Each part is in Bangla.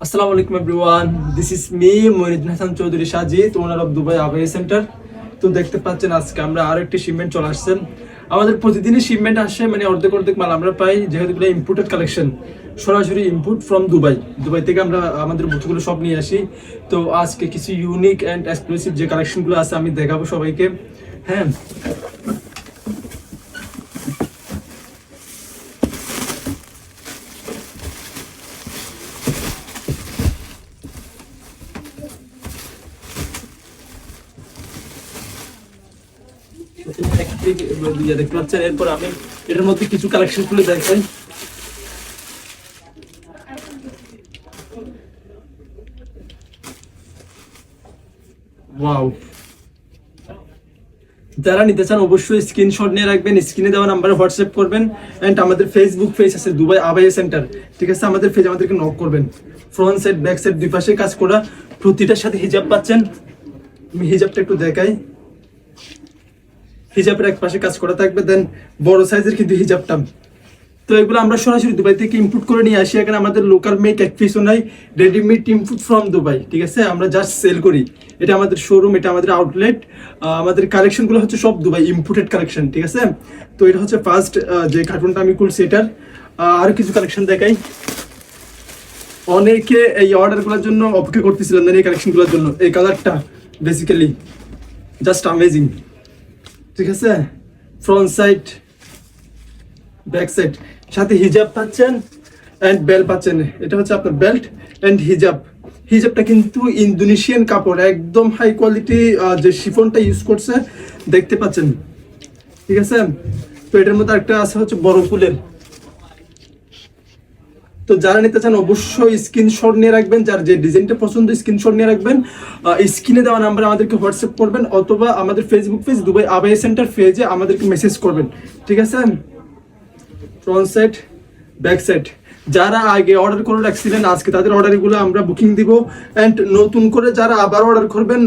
আসসালামু আলাইকুম everyone, this is me Moniruddin Hasan Chowdhury Sajid, owner of Dubai আবাই সেন্টার। তো দেখতে পাচ্ছেন আজকে আমরা আরো একটি শিপমেন্ট চলে আসছেন। আমাদের প্রতিদিনই শিপমেন্ট আসে, মানে অর্ধেক অর্ধেক মাল আমরা পাই, যেহেতু এগুলো ইম্পোর্টেড কালেকশন, সরাসরি ইম্পোর্ট ফ্রম দুবাই। দুবাই থেকে আমরা আমাদের বুটগুলো সব নিয়ে আসি। তো আজকে কিছু ইউনিক অ্যান্ড এক্সক্লুসিভ যে কালেকশনগুলো আছে আমি দেখাবো সবাইকে। হ্যাঁ, দেখতে পাচ্ছেন। এরপর আমি এটার মধ্যে কিছু কালেকশন খুলে দেখাই। ওয়াও, যারা নিতে চান অবশ্যই স্ক্রিনশট নিয়ে রাখবেন, স্ক্রিনে দেওয়া নাম্বারে হোয়াটসঅ্যাপ করবেন। এন্ড আমাদের ফেসবুক পেজ আছে দুবাই আবাই সেন্টার, ঠিক আছে? আমাদের পেজ আমাদেরকে নক করবেন। ফ্রন্ট সাইড ব্যাক সাইড দুই পাশে কাজ করা, প্রতিটার সাথে হিজাব পাচ্ছেন। আমি হিজাবটা একটু দেখাই। হিজাবের এক পাশে কাজ করা থাকবে, দেন বড় সাইজের কিন্তু হিজাবটা। তো এগুলো আমরা সরাসরি দুবাই থেকে ইম্পোর্ট করে নিয়ে আসি। এখানে আমাদের লোকাল মেক এক পিসও নাই, রেডিমেড ইম্পোর্ট ফ্রম দুবাই, ঠিক আছে? আমরা জাস্ট সেল করি। এটা আমাদের শোরুম, এটা আমাদের আউটলেট। আমাদের কালেকশনগুলো হচ্ছে সব দুবাই ইম্পোর্টেড কালেকশন, ঠিক আছে? তো এটা হচ্ছে ফার্স্ট যে কার্টুনটা আমি খুলছি এটার। আর কিছু কালেকশন দেখাই। অনেকে এই অর্ডারগুলোর জন্য অপেক্ষা করতেছিলেন, এই কালেকশনগুলোর জন্য। এই কালারটা বেসিক্যালি জাস্ট অ্যামেজিং, ঠিক আছে? ফ্রন্ট সাইড ব্যাক সাইড সাথে হিজাব পাচ্ছেন এন্ড বেল্ট পাচ্ছেন। এটা হচ্ছে আপনার বেল্ট এন্ড হিজাব। হিজাবটা কিন্তু ইন্দোনেশিয়ান কাপড়, একদম হাই কোয়ালিটি যে শিফনটা ইউজ করছে দেখতে পাচ্ছেন, ঠিক আছে? তো এটার মধ্যে একটা আছে হচ্ছে বড় ফুলের। তো যারা নিতে চান অবশ্যই স্ক্রিনশট নিয়ে রাখবেন, যার যে ডিজাইনটা পছন্দ স্ক্রিনশট নিয়ে রাখবেন। স্ক্রিনে দেওয়া নাম্বারে আমাদেরকে হোয়াটসঅ্যাপ করবেন, অথবা আমাদের ফেসবুক পেজ দুবাই আবাই সেন্টার পেজে আমাদেরকে মেসেজ করবেন, ঠিক আছে? ফ্রন্ট সাইড ব্যাক সাইড যারা আগে অর্ডার করে রাখছিলেন, আজকে তাদের অর্ডারগুলো আমরা বুকিং দিব। অ্যান্ড নতুন করে যারা আবার অর্ডার করবেন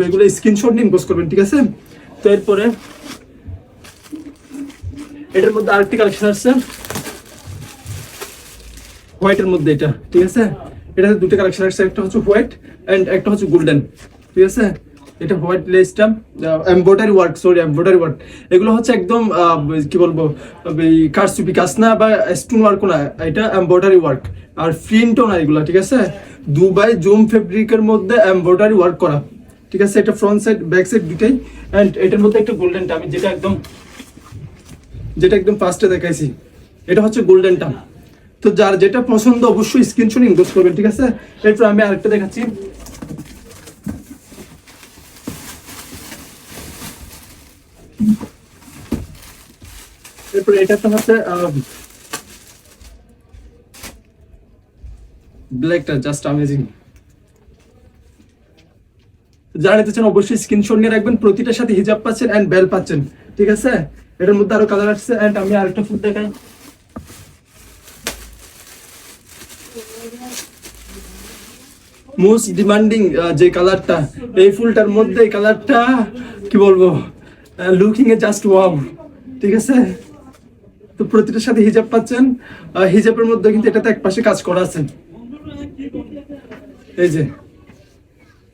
এগুলো স্ক্রিনশট নিয়ে ইনবক্স করবেন, ঠিক আছে? তো এরপরে এটার মধ্যে আরেকটি কালেকশন আসছে হোয়াইটের মধ্যে, এটা ঠিক আছে? এটাতে দুটো কালেকশন আসছে, একটা হচ্ছে হোয়াইট অ্যান্ড একটা হচ্ছে গোল্ডেন, ঠিক আছে? এটা হোয়াইট লেসটা embroidery work, sorry embroidery work. এগুলো হচ্ছে একদম কি বলবো, কারচুপি কাজ না বা স্টোন ওয়ার্ক না, এটা এমব্রয়ডারি ওয়ার্ক। আর প্রিন্টও না এগুলো, ঠিক আছে? দুবাই জুম ফেব্রিকের মধ্যে এমব্রয়ডারি ওয়ার্ক করা, ঠিক আছে? এটা ফ্রন্ট সাইড ব্যাক সাইড দুটাই। অ্যান্ড এটার মধ্যে একটা গোল্ডেনটা আমি যেটা একদম ফার্স্টে দেখাইছি, এটা হচ্ছে গোল্ডেনটা। তো যার যেটা পছন্দ অবশ্যই স্ক্রিনশট ইনবক্স করবেন, ঠিক আছে? এরপর আমি আরেকটা দেখাচ্ছি। এরপর এটা তো হচ্ছে ব্ল্যাকটা, জাস্ট অ্যামেজিং। যারা নিতে চান অবশ্যই স্ক্রিনশট নিয়ে রাখবেন। প্রতিটার সাথে হিজাব পাচ্ছেন এন্ড বেল পাচ্ছেন, ঠিক আছে? এটার মধ্যে আরো কালার আসছে। এন্ড আমি আরেকটা ফুল দেখাই। মোস্ট ডিমান্ডিং যে কালারটা, এই ফুলটার মধ্যে এই কালারটা কি বলবো, লুকিং এ জাস্ট ওয়াও, ঠিক আছে? তো প্রতিটার সাথে হিজাব পাচ্ছেন। হিজাবের মধ্যে কিন্তু এটাতে এক পাশে কাজ করা আছে, এই যে।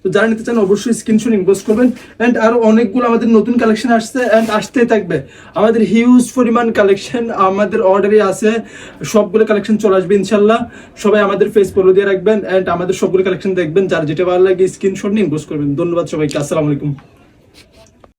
তো যারা নিতে চান অবশ্যই স্ক্রিনশট ইনবক্স করবেন। এন্ড আরো অনেকগুলো আমাদের নতুন কালেকশন আসছে এন্ড আসতেই থাকবে। আমাদের হিউজ পরিমাণ কালেকশন আমাদের অর্ডারে আছে, সবগুলো কালেকশন চলে আসবে ইনশাল্লাহ। সবাই আমাদের ফেস ফলো দিয়ে রাখবেন এন্ড আমাদের সবগুলো কালেকশন দেখবেন। যার যেটা ভালো লাগে স্ক্রিনশট নিয়ে ইনবক্স করবেন। ধন্যবাদ সবাইকে, আসসালামু আলাইকুম।